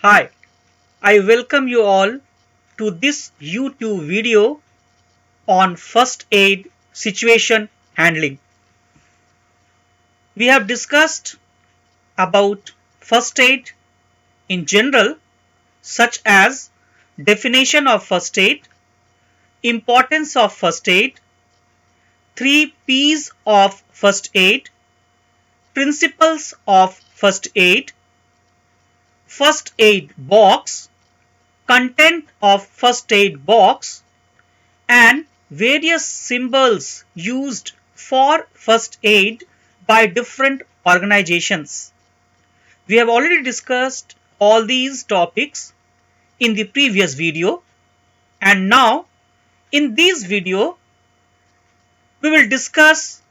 Hi, I welcome you all to this YouTube video on first aid situation handling. We have discussed about first aid in general, such as definition of first aid, importance of first aid, 3 P's of first aid, principles of first aid box, content of first aid box, and various symbols used for first aid by different organizations. We have already discussed all these topics in the previous video, and now in this video we will discuss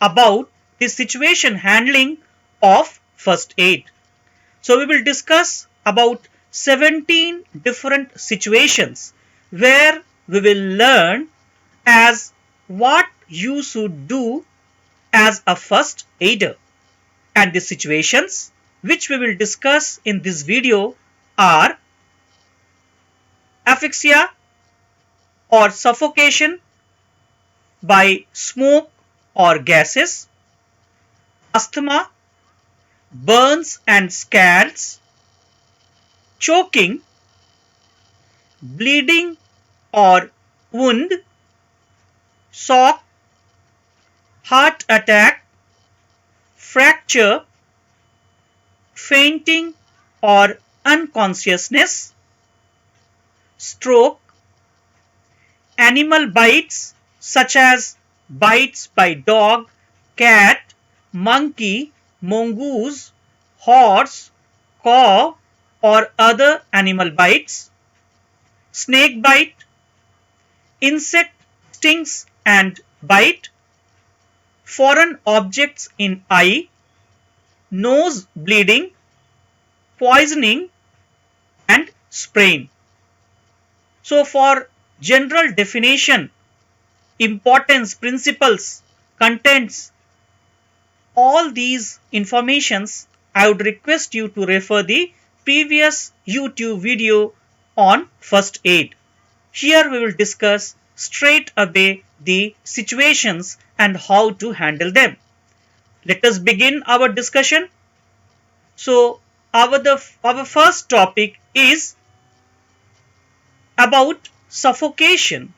about the situation handling of first aid. So we will discuss about 17 different situations where we will learn as what you should do as a first aider. And the situations which we will discuss in this video are asphyxia or suffocation by smoke or gases, asthma, burns and scalds, choking, bleeding or wound, shock, heart attack, fracture, fainting or unconsciousness, stroke, animal bites such as bites by dog, cat, monkey, mongoose, horse, cow or other animal bites, snake bite, insect stings and bite, foreign objects in eye, nose bleeding, poisoning and sprain. So for general definition, importance, principles, contents, all these informations, I would request you to refer the previous YouTube video on first aid. Here we will discuss straight away the situations and how to handle them. Let us begin our discussion. So our first topic is about suffocation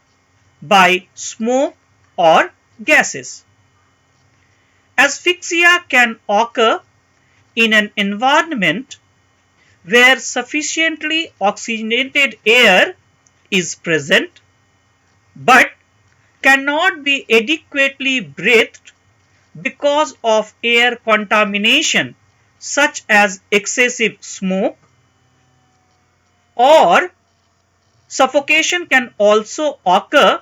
by smoke or gases. Asphyxia can occur in an environment where sufficiently oxygenated air is present but cannot be adequately breathed because of air contamination such as excessive smoke, or suffocation can also occur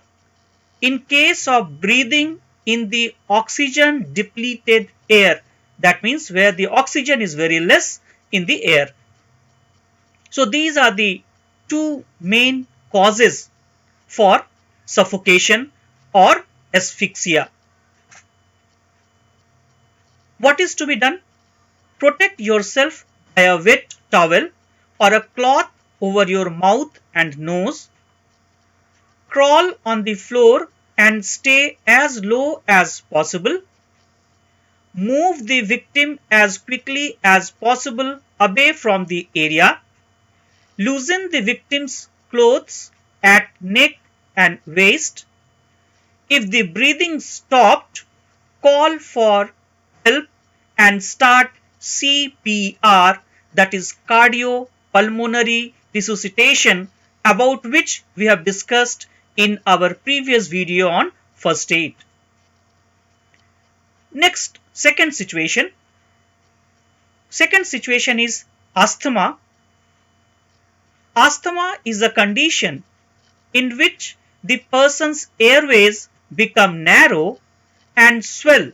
in case of breathing in the oxygen depleted air. That means where the oxygen is very less in the air. So these are the two main causes for suffocation or asphyxia. What is to be done? Protect yourself by a wet towel or a cloth over your mouth and nose. Crawl on the floor and stay as low as possible. Move the victim as quickly as possible away from the area. Loosen the victim's clothes at neck and waist. If the breathing stopped, call for help and start CPR, that is cardiopulmonary resuscitation, about which we have discussed in our previous video on first aid. Next, second situation. Second situation is asthma. Asthma is a condition in which the person's airways become narrow and swell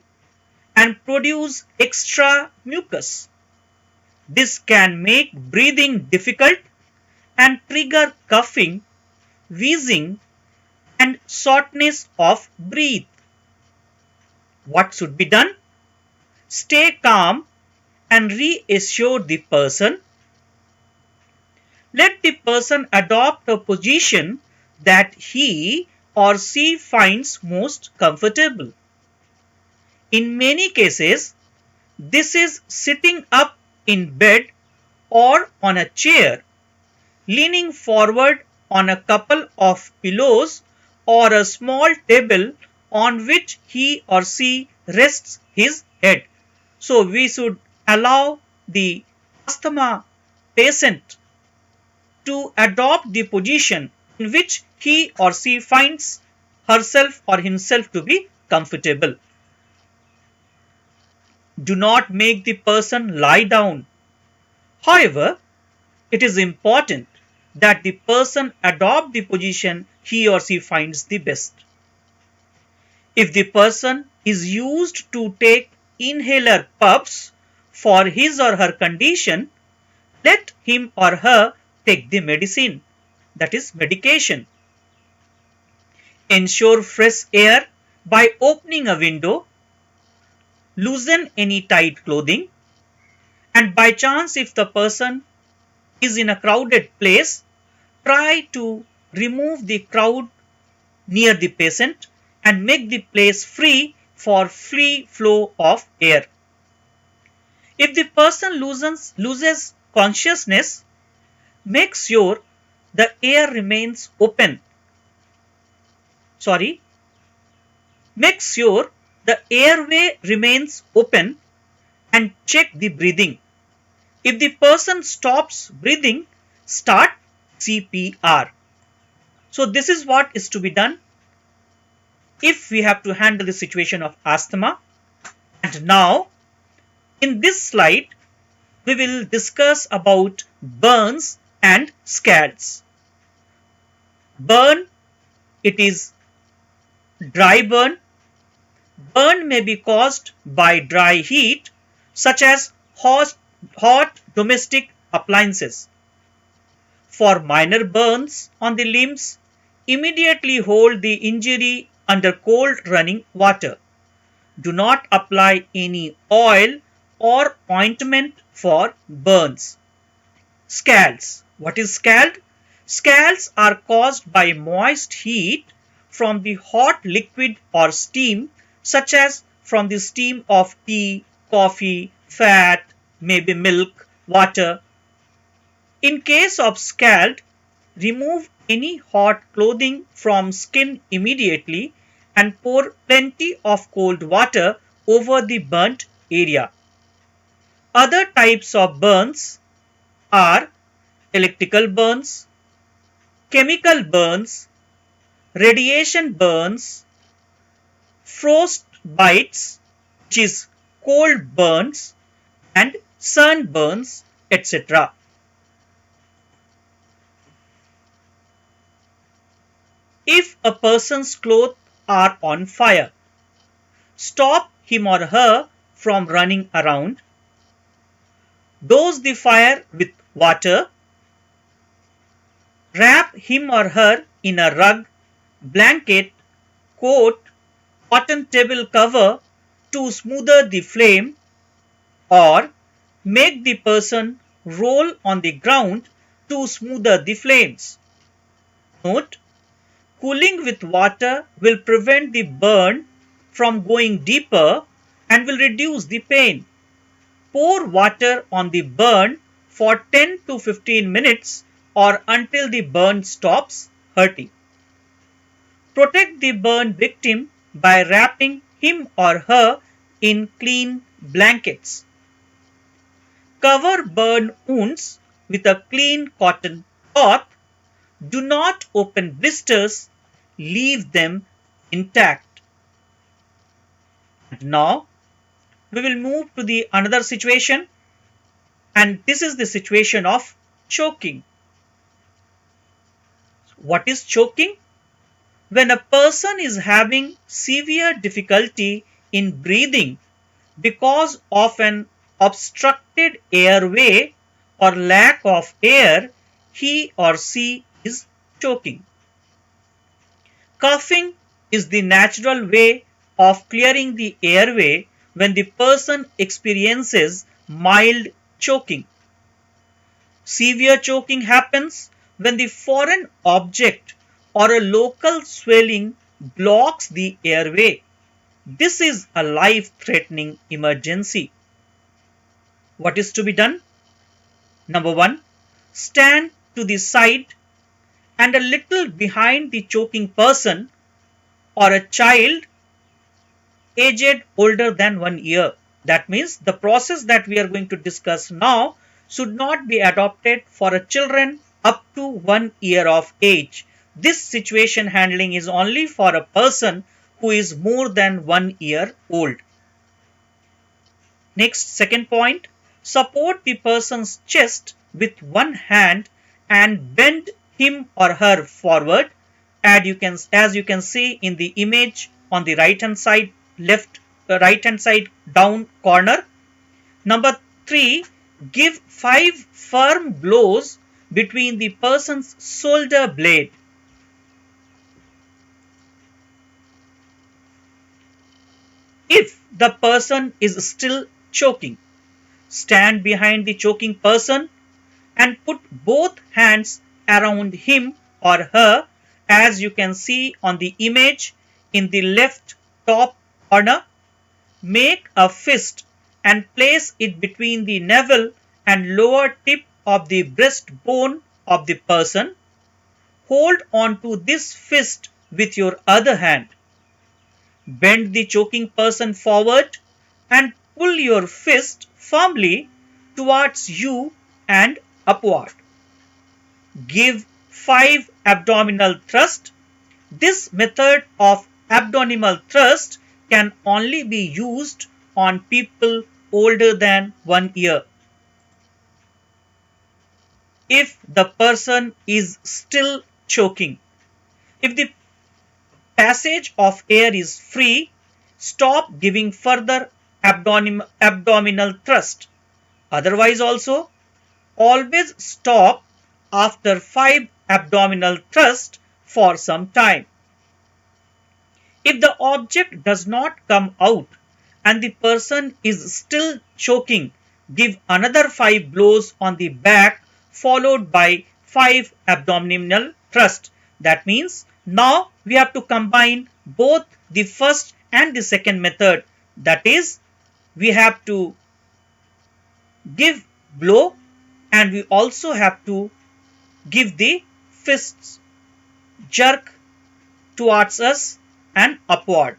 and produce extra mucus. This can make breathing difficult and trigger coughing, wheezing, and shortness of breath. What should be done? Stay calm and reassure the person. Let the person adopt a position that he or she finds most comfortable. In many cases, this is sitting up in bed or on a chair, leaning forward on a couple of pillows or a small table on which he or she rests his head. So we should allow the asthma patient to adopt the position in which he or she finds herself or himself to be comfortable. Do not make the person lie down. However, it is important that the person adopt the position he or she finds the best. If the person is used to take inhaler puffs for his or her condition, let him or her take the medicine, that is medication. Ensure fresh air by opening a window, loosen any tight clothing, and by chance if the person is in a crowded place, try to remove the crowd near the patient and make the place free for free flow of air. If the person loses consciousness, make sure the air remains open. Make sure the airway remains open and check the breathing. If the person stops breathing, start CPR. So this is what is to be done if we have to handle the situation of asthma. And now in this slide we will discuss about burns and scalds. Burn, it is dry burn. Burn may be caused by dry heat such as hot domestic appliances. For minor burns on the limbs, immediately hold the injury under cold running water. Do not apply any oil or ointment for burns. Scalds. What is scald? Scalds are caused by moist heat from the hot liquid or steam, such as from the steam of tea, coffee, fat, maybe milk, water. In case of scald, remove any hot clothing from skin immediately and pour plenty of cold water over the burnt area. Other types of burns are electrical burns, chemical burns, radiation burns, frost bites, which is cold burns, and sunburns, etc. If a person's clothes are on fire, stop him or her from running around. Douse the fire with water. Wrap him or her in a rug, blanket, coat, cotton table cover to smoother the flame, or make the person roll on the ground to smoother the flames. Note: cooling with water will prevent the burn from going deeper and will reduce the pain. Pour water on the burn for 10 to 15 minutes or until the burn stops hurting. Protect the burn victim by wrapping him or her in clean blankets. Cover burn wounds with a clean cotton cloth. Do not open blisters, leave them intact. And now we will move to the another situation, and this is the situation of choking. What is choking? When a person is having severe difficulty in breathing because of an obstructed airway or lack of air, he or she is choking. Coughing is the natural way of clearing the airway when the person experiences mild choking. Severe choking happens when the foreign object or a local swelling blocks the airway. This is a life-threatening emergency. What is to be done? Number 1. Stand to the side and a little behind the choking person or a child aged older than 1 year. That means the process that we are going to discuss now should not be adopted for a children up to 1 year of age. This situation handling is only for a person who is more than 1 year old. Next, second point, support the person's chest with one hand and bend him or her forward, as you can see in the image on the right hand side down corner. Number 3, give 5 firm blows between the person's shoulder blade. If the person is still choking, stand behind the choking person and put both hands around him or her, as you can see on the image in the left top corner. Make a fist and place it between the navel and lower tip of the breastbone of the person. Hold on to this fist with your other hand. Bend the choking person forward and pull your fist firmly towards you and upward. Give 5 abdominal thrust. This method of abdominal thrust can only be used on people older than 1 year. If the person is still choking, if the passage of air is free, stop giving further abdominal thrust. Otherwise also, always stop after 5 abdominal thrust for some time. If the object does not come out and the person is still choking, give another 5 blows on the back followed by 5 abdominal thrust. That means now we have to combine both the first and the second method. That is, we have to give blow and we also have to give the fists jerk towards us and upward.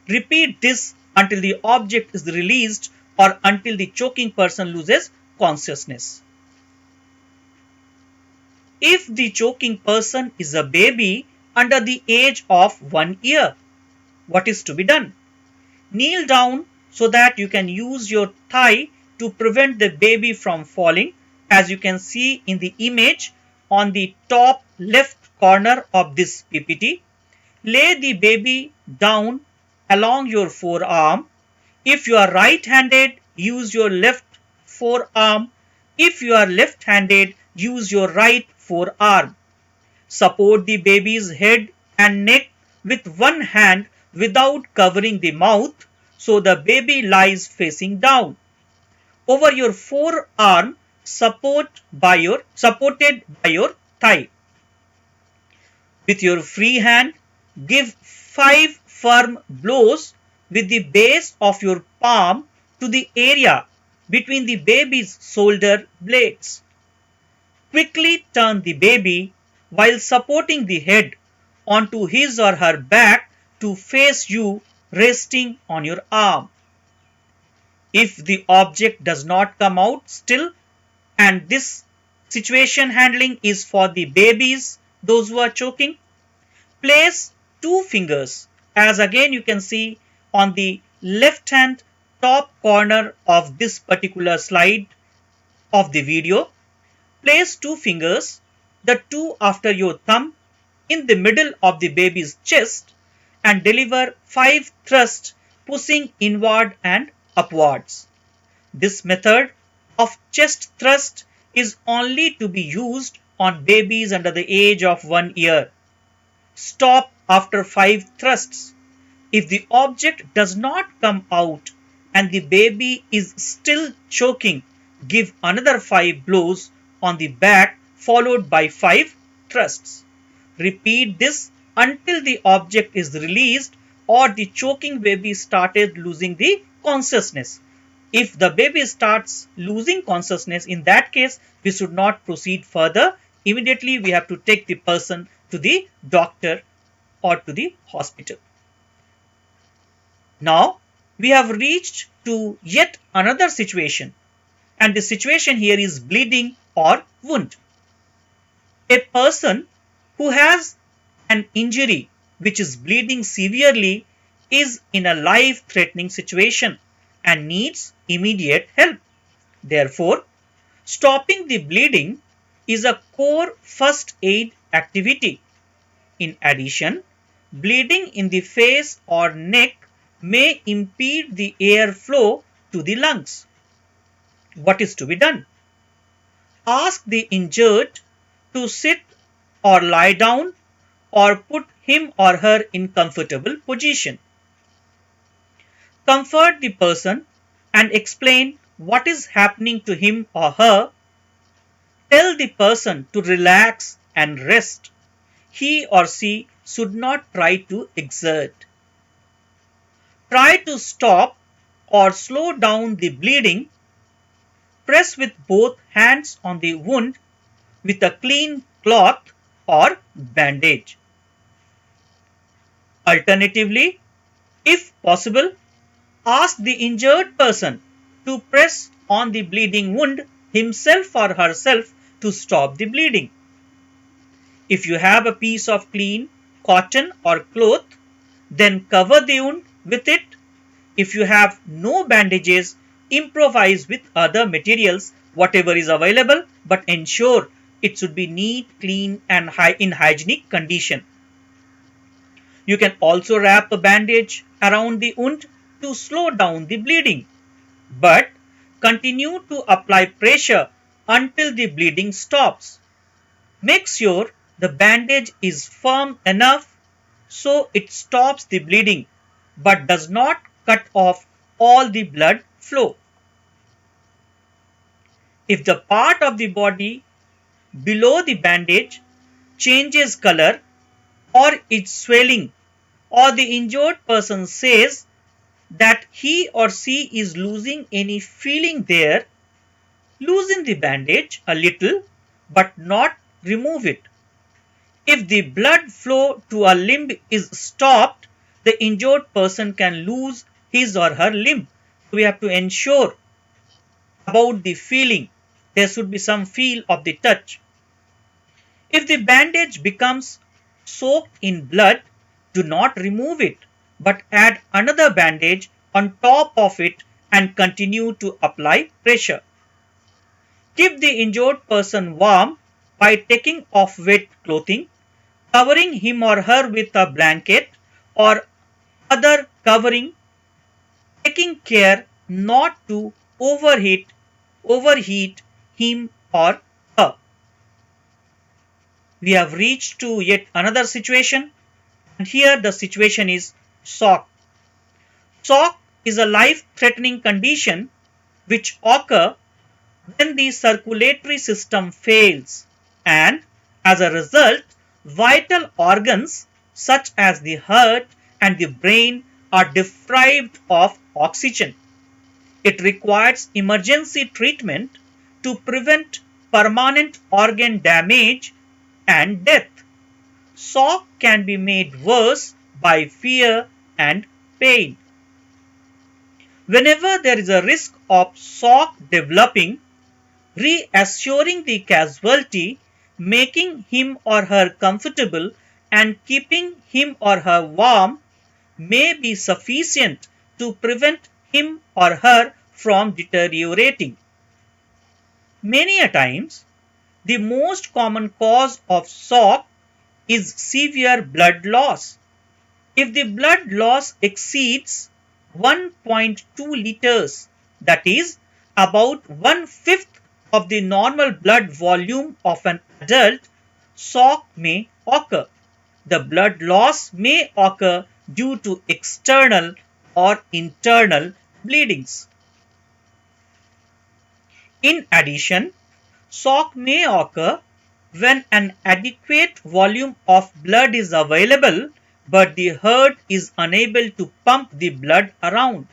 Repeat this until the object is released or until the choking person loses consciousness. If the choking person is a baby under the age of 1 year, what is to be done? Kneel down so that you can use your thigh to prevent the baby from falling, as you can see in the image on the top left corner of this PPT. Lay the baby down along your forearm. If you are right-handed, use your left forearm. If you are left-handed, use your right forearm. Support the baby's head and neck with one hand without covering the mouth, so the baby lies facing down. Over your forearm, supported by your thigh. With your free hand, give 5 firm blows with the base of your palm to the area between the baby's shoulder blades. Quickly turn the baby while supporting the head onto his or her back to face you, resting on your arm. If the object does not come out still, and this situation handling is for the babies, those who are choking, place 2 fingers, as again you can see on the left hand top corner of this particular slide of the video. Place 2 fingers, the 2 after your thumb, in the middle of the baby's chest and deliver 5 thrusts, pushing inward and upwards. This method of chest thrust is only to be used on babies under the age of 1 year. Stop after 5 thrusts. If the object does not come out and the baby is still choking, Give another 5 blows on the back followed by 5 thrusts. Repeat this until the object is released or the choking baby started losing the consciousness. If the baby starts losing consciousness, in that case, we should not proceed further. Immediately, we have to take the person to the doctor or to the hospital. Now, we have reached to yet another situation, and the situation here is bleeding or wound. A person who has an injury which is bleeding severely is in a life-threatening situation and needs immediate help. Therefore, stopping the bleeding is a core first aid activity. In addition, bleeding in the face or neck may impede the airflow to the lungs. What is to be done? Ask the injured to sit or lie down or put him or her in comfortable position. Comfort the person and explain what is happening to him or her. Tell the person to relax and rest. He or she should not try to exert. Try to stop or slow down the bleeding. Press with both hands on the wound with a clean cloth or bandage. Alternatively, if possible, ask the injured person to press on the bleeding wound himself or herself to stop the bleeding. If you have a piece of clean cotton or cloth, then cover the wound with it. If you have no bandages, improvise with other materials, whatever is available, but ensure it should be neat, clean, and in hygienic condition. You can also wrap a bandage around the wound to slow down the bleeding, but continue to apply pressure until the bleeding stops. Make sure the bandage is firm enough so it stops the bleeding but does not cut off all the blood flow. If the part of the body below the bandage changes color or is swelling, or the injured person says that he or she is losing any feeling there, loosen the bandage a little but not remove it. If the blood flow to a limb is stopped, the injured person can lose his or her limb. We have to ensure about the feeling. There should be some feel of the touch. If the bandage becomes soaked in blood, do not remove it, but add another bandage on top of it and continue to apply pressure. Keep the injured person warm by taking off wet clothing, covering him or her with a blanket or other covering, taking care not to overheat him or her. We have reached to yet another situation, and here the situation is shock. Shock is a life-threatening condition which occurs when the circulatory system fails, and as a result, vital organs such as the heart and the brain are deprived of oxygen. It requires emergency treatment to prevent permanent organ damage and death. Shock can be made worse by fear and pain. Whenever there is a risk of shock developing, reassuring the casualty, making him or her comfortable, and keeping him or her warm may be sufficient to prevent him or her from deteriorating. Many a times, the most common cause of shock is severe blood loss. If the blood loss exceeds 1.2 liters, that is about 1/5 of the normal blood volume of an adult, shock may occur. The blood loss may occur due to external or internal bleedings. In addition, shock may occur when an adequate volume of blood is available but the heart is unable to pump the blood around.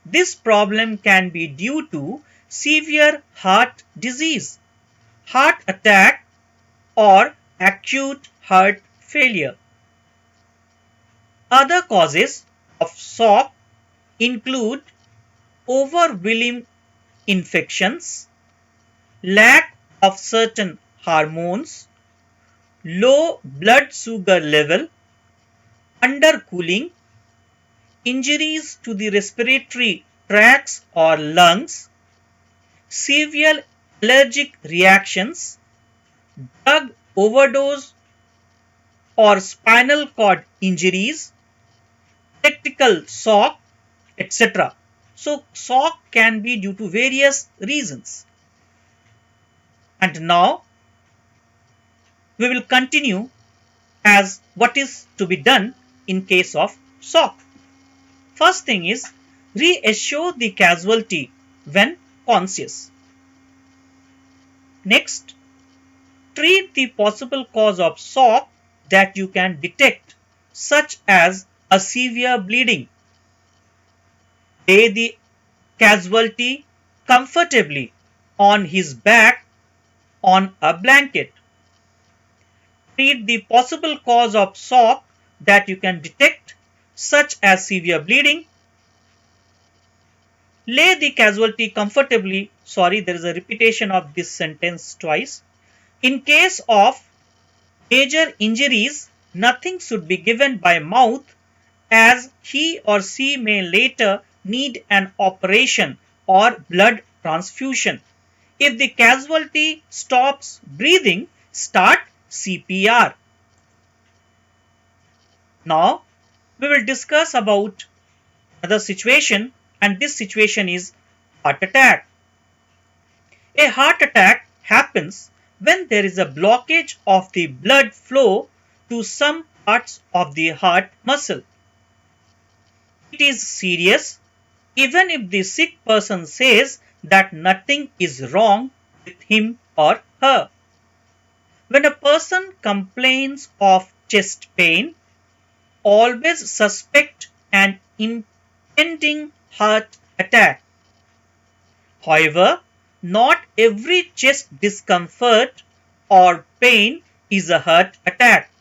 This problem can be due to severe heart disease, heart attack, or acute heart failure. Other causes of shock include overwhelming infections, lack of certain hormones, low blood sugar level, undercooling, injuries to the respiratory tracts or lungs, severe allergic reactions, drug overdose or spinal cord injuries, electrical shock, etc. So, shock can be due to various reasons. And now we will continue as what is to be done in case of shock. First thing is reassure the casualty when conscious. Next, treat the possible cause of shock that you can detect, such as a severe bleeding. Lay the casualty comfortably on his back on a blanket. Treat the possible cause of shock that you can detect, such as severe bleeding. Lay the casualty comfortably. Sorry, there is a repetition of this sentence twice. In case of major injuries, nothing should be given by mouth as he or she may later need an operation or blood transfusion. If the casualty stops breathing, start CPR. Now, we will discuss about another situation, and this situation is heart attack. A heart attack happens when there is a blockage of the blood flow to some parts of the heart muscle. It is serious even if the sick person says that nothing is wrong with him or her. When a person complains of chest pain, always suspect an impending heart attack. However, not every chest discomfort or pain is a heart attack.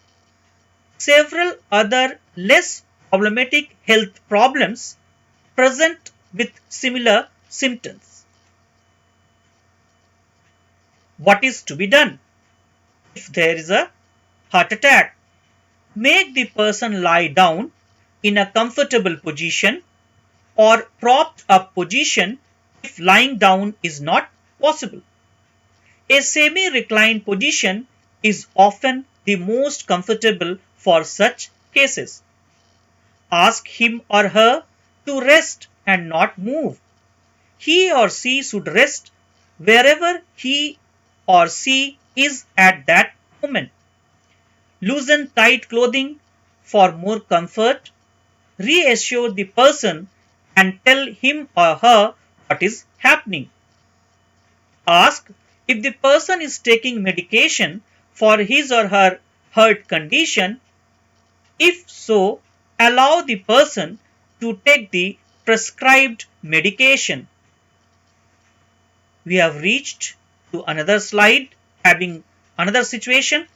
Several other less problematic health problems present with similar symptoms. What is to be done if there is a heart attack? Make the person lie down in a comfortable position or propped up position if lying down is not possible. A semi-reclined position is often the most comfortable for such cases. Ask him or her to rest and not move. He or she should rest wherever he or she is at that moment. Loosen tight clothing for more comfort. Reassure the person and tell him or her what is happening. Ask if the person is taking medication for his or her heart condition. If so, allow the person to take the prescribed medication. We have reached to another slide having another situation,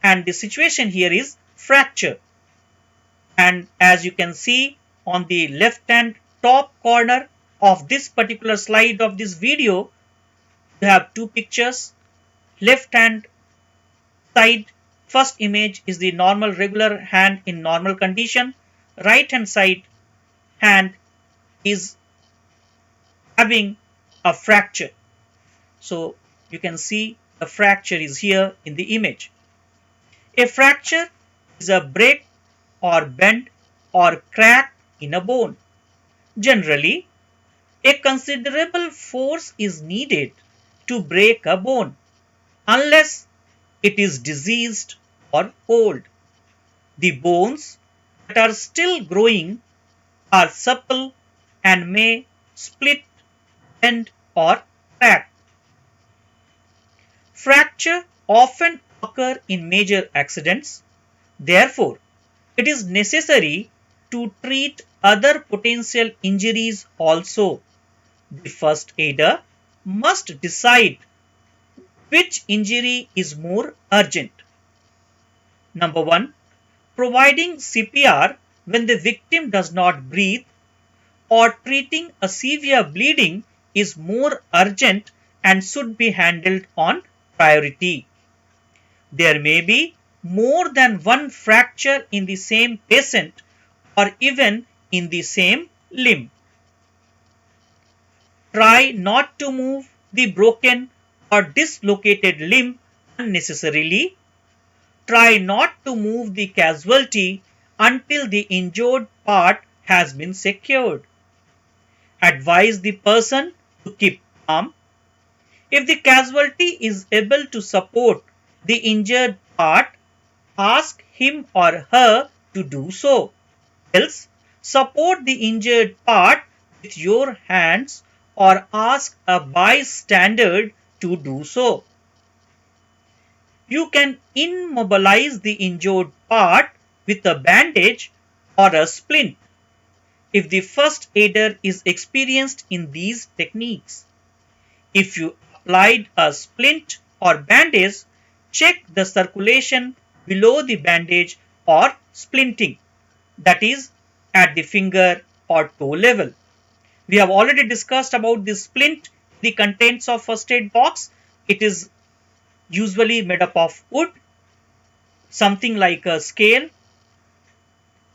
and the situation here is fracture. And as you can see on the left hand top corner of this particular slide of this video, you have two pictures. Left hand side, first image is the normal regular hand in normal condition. Right hand side hand is having a fracture. So you can see a fracture is here in the image. A fracture is a break or bend or crack in a bone. Generally, a considerable force is needed to break a bone unless it is diseased or old. The bones that are still growing are supple and may split, bend or crack. Fracture often occur in major accidents. Therefore, it is necessary to treat other potential injuries also. The first aider must decide which injury is more urgent. Number 1. Providing CPR when the victim does not breathe, or treating a severe bleeding is more urgent and should be handled on priority. There may be more than one fracture in the same patient or even in the same limb. Try not to move the broken or dislocated limb unnecessarily. Try not to move the casualty until the injured part has been secured. Advise the person to keep calm. If the casualty is able to support the injured part, ask him or her to do so. Else, support the injured part with your hands or ask a bystander to do so. You can immobilize the injured part with a bandage or a splint if the first aider is experienced in these techniques. If you applied a splint or bandage, check the circulation below the bandage or splinting, that is at the finger or toe level. We have already discussed about the splint, the contents of first aid box. It is usually made up of wood, something like a scale,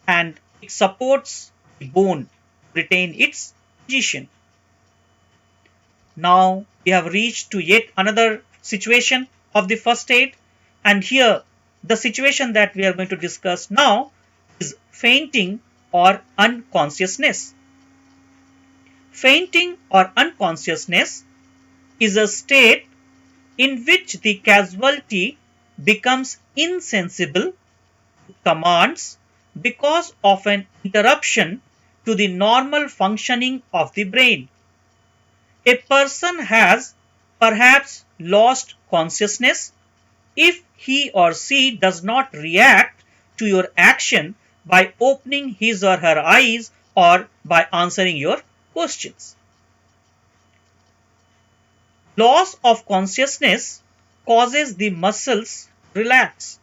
and it supports the bone to retain its position. Now we have reached to yet another situation of the first aid, and here the situation that we are going to discuss now is fainting or unconsciousness. Fainting or unconsciousness is a state in which the casualty becomes insensible to commands because of an interruption to the normal functioning of the brain. A person has perhaps lost consciousness if he or she does not react to your action by opening his or her eyes or by answering your questions. Loss of consciousness causes the muscles to relax.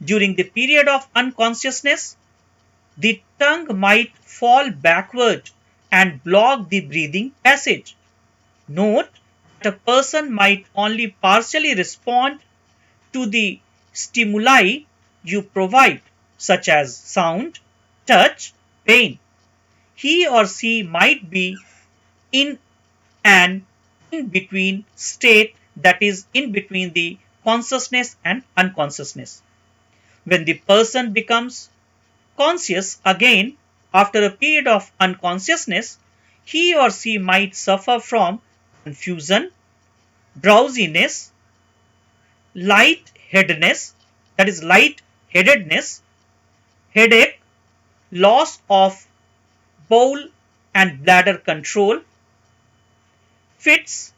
During the period of unconsciousness, the tongue might fall backward and block the breathing passage. Note that a person might only partially respond to the stimuli you provide, such as sound, touch, pain. He or she might be in an in-between state, that is in between the consciousness and unconsciousness. When the person becomes conscious again after a period of unconsciousness, he or she might suffer from confusion, drowsiness, lightheadedness, that is lightheadedness, headache, loss of bowel and bladder control, fits,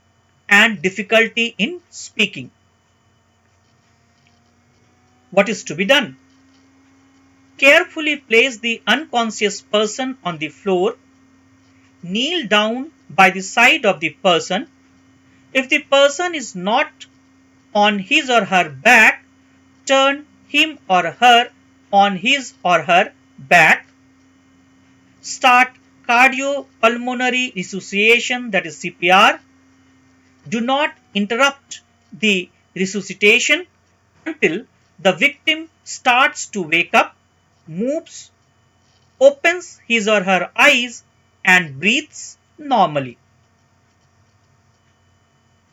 and difficulty in speaking. What is to be done? Carefully place the unconscious person on the floor. Kneel down by the side of the person. If the person is not on his or her back, turn him or her on his or her back. Start cardiopulmonary resuscitation, that is CPR. Do not interrupt the resuscitation until the victim starts to wake up, moves, opens his or her eyes, and breathes normally.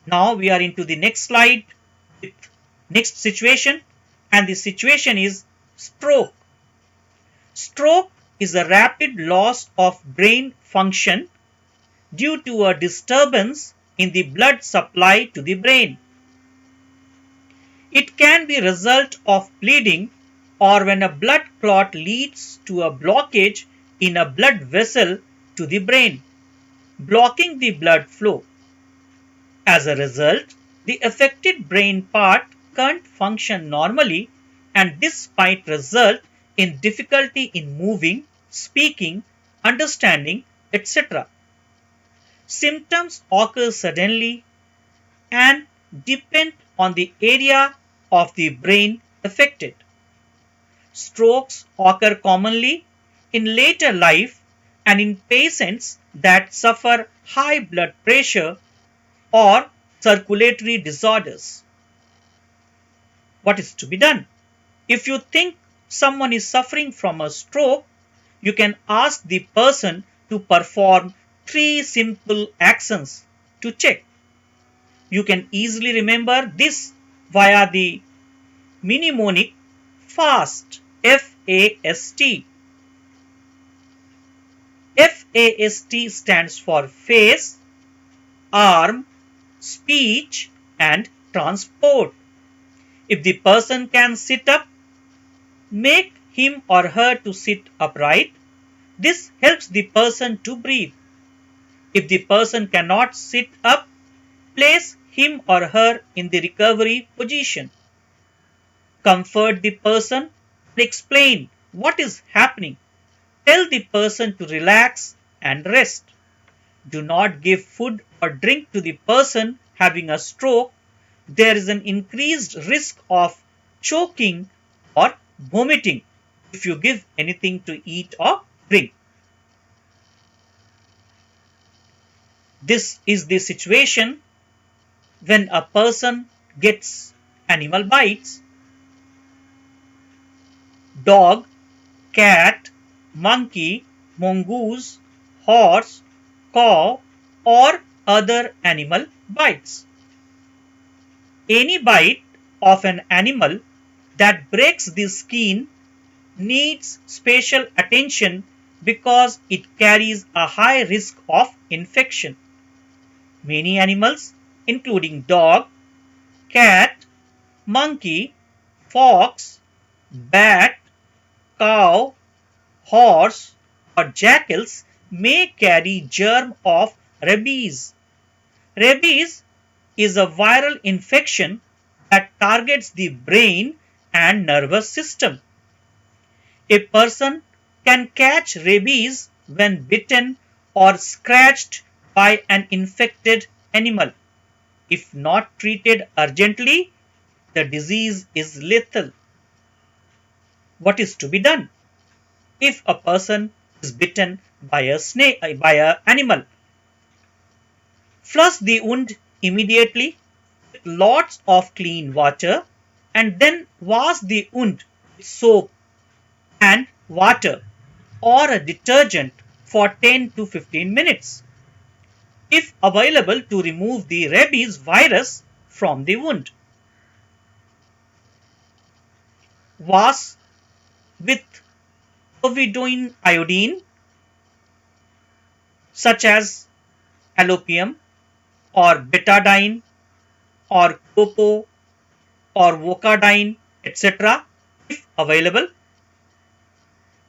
Now we are into the next slide with next situation, and the situation is stroke. Stroke is a rapid loss of brain function due to a disturbance in the blood supply to the brain. It can be a result of bleeding or when a blood clot leads to a blockage in a blood vessel to the brain, blocking the blood flow. As a result, The affected brain part can't function normally, and this might result in difficulty in moving, speaking, understanding, etc. Symptoms occur suddenly and depend on the area of the brain affected. Strokes occur commonly in later life and in patients that suffer high blood pressure or circulatory disorders. What is to be done? If you think someone is suffering from a stroke, you can ask the person to perform three simple actions to check. You can easily remember this via the mnemonic FAST. F-A-S-T. FAST stands for face, arm, speech, and transport. If the person can sit up, make him or her to sit upright. This helps the person to breathe. If the person cannot sit up, place him or her in the recovery position. Comfort the person and explain what is happening. Tell the person to relax and rest. Do not give food or drink to the person having a stroke. There is an increased risk of choking or vomiting if you give anything to eat or drink. This is the situation when a person gets animal bites. Dog, cat, monkey, mongoose, horse, cow, or other animal bites. Any bite of an animal that breaks the skin needs special attention because it carries a high risk of infection. Many animals, including dog, cat, monkey, fox, bat, cow, horse, or jackals may carry germ of rabies. Rabies is a viral infection that targets the brain and nervous system. A person can catch rabies when bitten or scratched by an infected animal. If not treated urgently, the disease is lethal. What is to be done? If a person is bitten by an animal, flush the wound immediately with lots of clean water and then wash the wound with soap and water or a detergent for 10 to 15 minutes. If available, to remove the rabies virus from the wound. Wash with povidone iodine such as allopium or betadine or copo or vocadine, etc. if available.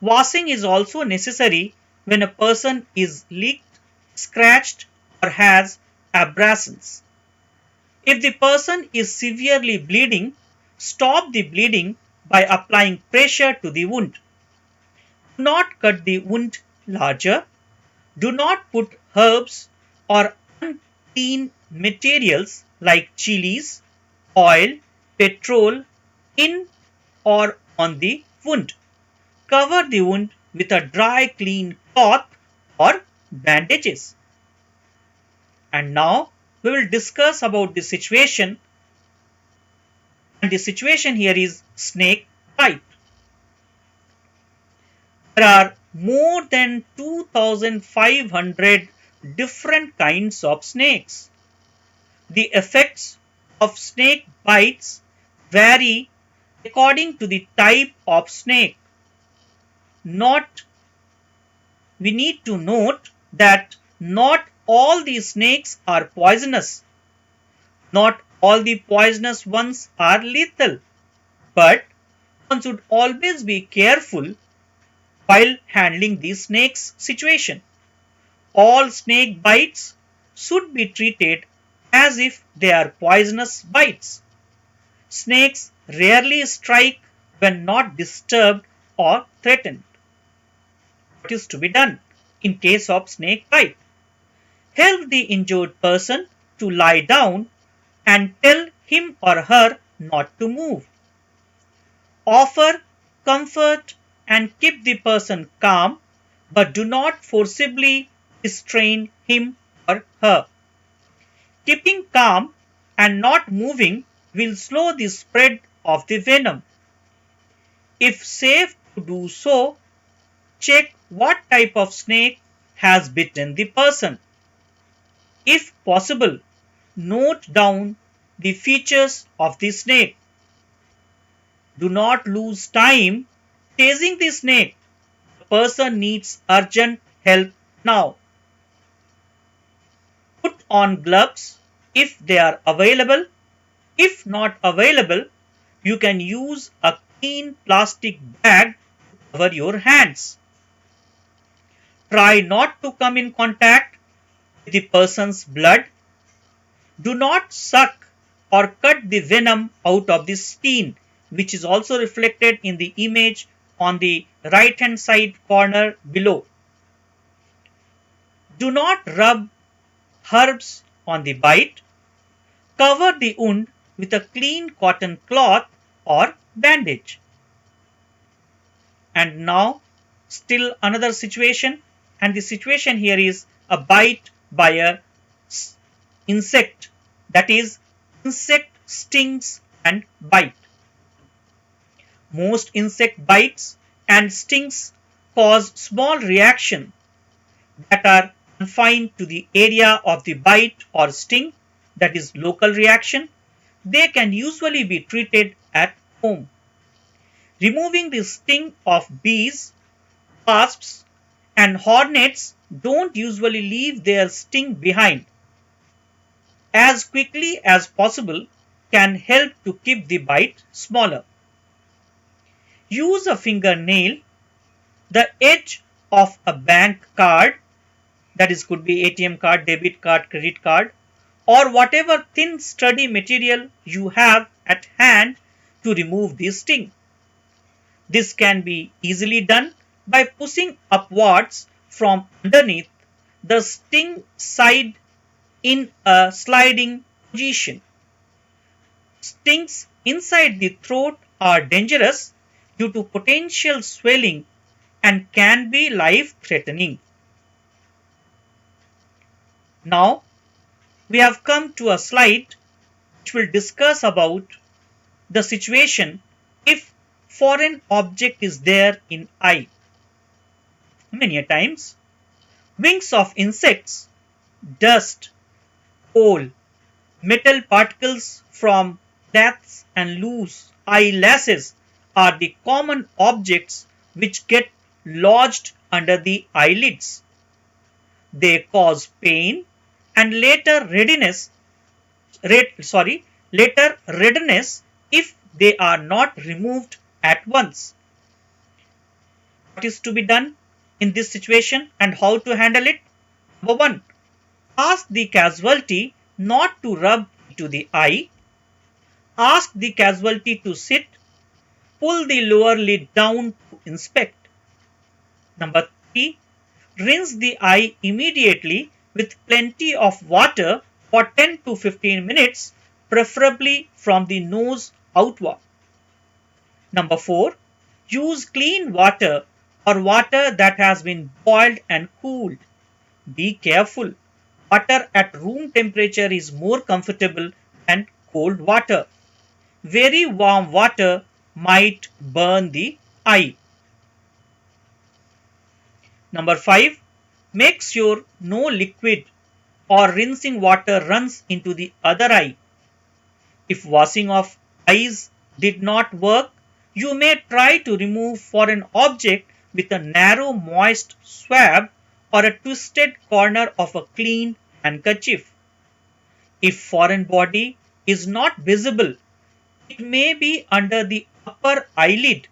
Washing is also necessary when a person is licked, scratched, or has abrasions. If the person is severely bleeding, stop the bleeding by applying pressure to the wound. Do not cut the wound larger. Do not put herbs or unclean materials like chilies, oil, petrol in or on the wound. Cover the wound with a dry clean cloth or bandages. And now we will discuss about the situation, and the situation here is snake bite. There are more than 2,500 different kinds of snakes. The effects of snake bites vary according to the type of snake. We need to note that not all the snakes are poisonous. Not all the poisonous ones are lethal. But one should always be careful while handling the snake's situation. All snake bites should be treated as if they are poisonous bites. Snakes rarely strike when not disturbed or threatened. What is to be done in case of snake bite? Help the injured person to lie down and tell him or her not to move. Offer comfort and keep the person calm, but do not forcibly restrain him or her. Keeping calm and not moving will slow the spread of the venom. If safe to do so, check what type of snake has bitten the person. If possible, note down the features of the snake. Do not lose time chasing the snake. The person needs urgent help now. Put on gloves if they are available. If not available, you can use a clean plastic bag to cover your hands. Try not to come in contact with the person's blood. Do not suck or cut the venom out of the skin, which is also reflected in the image on the right hand side corner below. Do not rub herbs on the bite. Cover the wound with a clean cotton cloth or bandage. And now, still another situation, and the situation here is a bite by a insect, that is, insect stings and bite. Most insect bites and stings cause small reaction that are confined to the area of the bite or sting, that is local reaction. They can usually be treated at home. Removing the sting of bees, wasps, and hornets don't usually leave their sting behind. As quickly as possible can help to keep the bite smaller. Use a fingernail, the edge of a bank card, that is could be ATM card, debit card, credit card, or whatever thin sturdy material you have at hand to remove the sting. This can be easily done by pushing upwards from underneath the sting side in a sliding position. Stings inside the throat are dangerous due to potential swelling and can be life-threatening. Now, we have come to a slide which will discuss about the situation if foreign object is there in eye. Many a times, wings of insects, dust, coal, metal particles from bats and loose eyelashes are the common objects which get lodged under the eyelids. They cause pain and later redness if they are not removed at once. What is to be done in this situation and how to handle it? Number 1. Ask the casualty not to rub into the eye. Ask the casualty to sit. Pull the lower lid down to inspect. Number 3. Rinse the eye immediately with plenty of water for 10 to 15 minutes, preferably from the nose outward. Number 4. Use clean water or water that has been boiled and cooled. Be careful. Water at room temperature is more comfortable than cold water. Very warm water might burn the eye. Number 5. Make sure no liquid or rinsing water runs into the other eye. If washing of eyes did not work, you may try to remove foreign object with a narrow moist swab or a twisted corner of a clean handkerchief. If foreign body is not visible, it may be under the upper eyelid.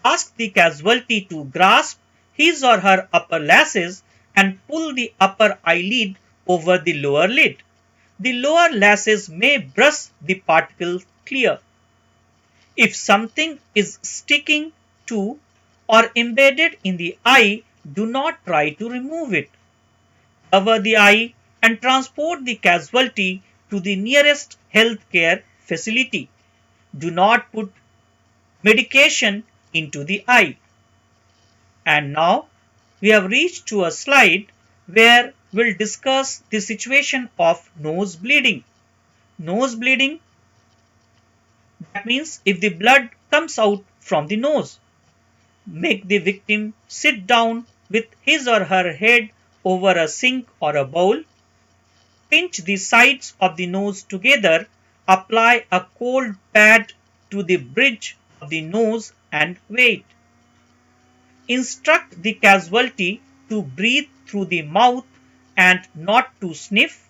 Ask the casualty to grasp his or her upper lashes and pull the upper eyelid over the lower lid. the lower lashes may brush the particles clear. If something is sticking to or embedded in the eye, do not try to remove it. Cover the eye and transport the casualty to the nearest healthcare facility. Do not put medication into the eye. And now we have reached to a slide where we'll discuss the situation of nose bleeding. Nose bleeding, that means if the blood comes out from the nose. Make the victim sit down with his or her head over a sink or a bowl. Pinch the sides of the nose together. Apply a cold pad to the bridge of the nose and wait. Instruct the casualty to breathe through the mouth and not to sniff.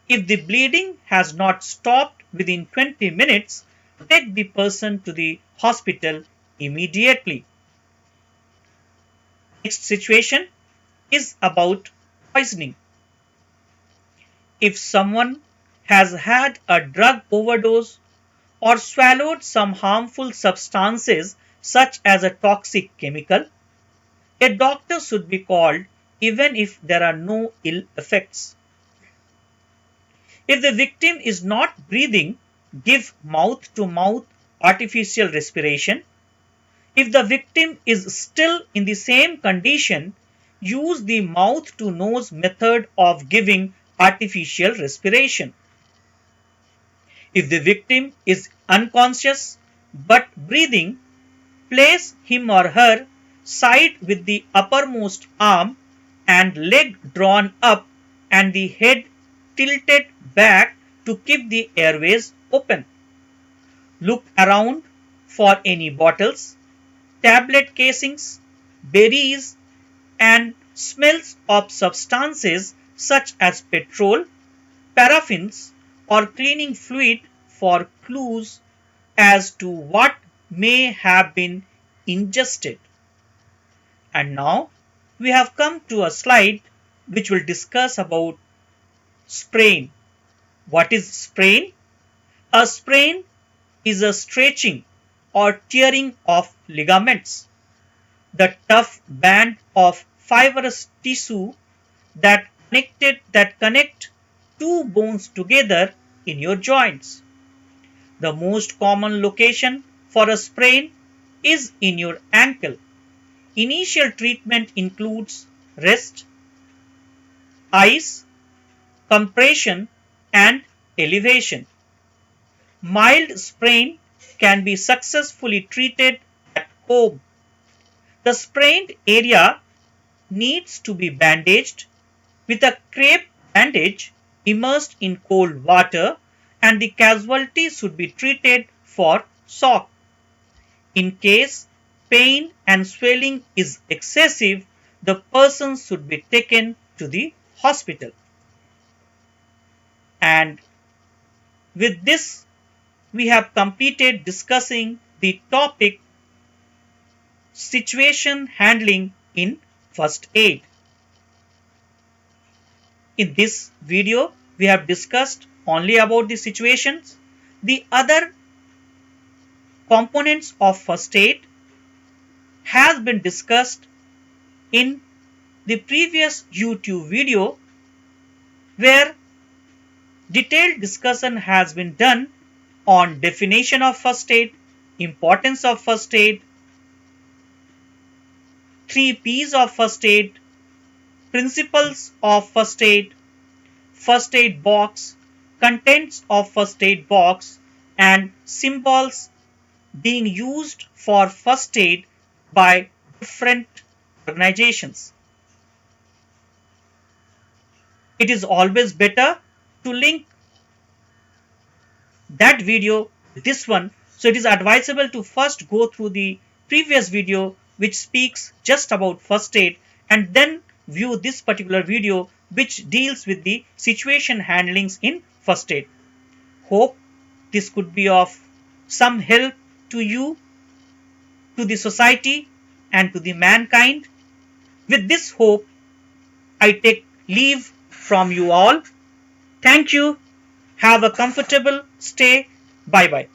If the bleeding has not stopped within 20 minutes, take the person to the hospital immediately. Next situation is about poisoning. If someone has had a drug overdose or swallowed some harmful substances such as a toxic chemical, a doctor should be called even if there are no ill effects. If the victim is not breathing, give mouth-to-mouth artificial respiration. If the victim is still in the same condition, use the mouth-to-nose method of giving artificial respiration. If the victim is unconscious but breathing, place him or her side with the uppermost arm and leg drawn up and the head tilted back to keep the airways open. Look around for any bottles, tablet casings, berries, and smells of substances such as petrol, paraffins, or cleaning fluid for clues as to what may have been ingested. And now we have come to a slide which will discuss about sprain. What is sprain? A sprain is a stretching or tearing of ligaments, the tough band of fibrous tissue that connect two bones together in your joints. The most common location for a sprain is in your ankle. Initial treatment includes rest, ice, compression, and elevation. Mild sprain can be successfully treated at home. The sprained area needs to be bandaged with a crepe bandage immersed in cold water, and the casualty should be treated for shock. In case pain and swelling is excessive, the person should be taken to the hospital. And with this, we have completed discussing the topic situation handling in first aid. In this video, we have discussed only about the situations. The other components of first aid has been discussed in the previous YouTube video, where detailed discussion has been done on definition of first aid, importance of first aid, 3 P's of first aid, principles of first aid box, contents of first aid box, and symbols being used for first aid by different organizations. It is always better to link that video with this one, so it is advisable to first go through the previous video which speaks just about first aid, and then view this particular video which deals with the situation handlings in first aid. Hope this could be of some help to you, to the society, and to the mankind. With this hope, I take leave from you all. Thank you. Have a comfortable stay. Bye bye.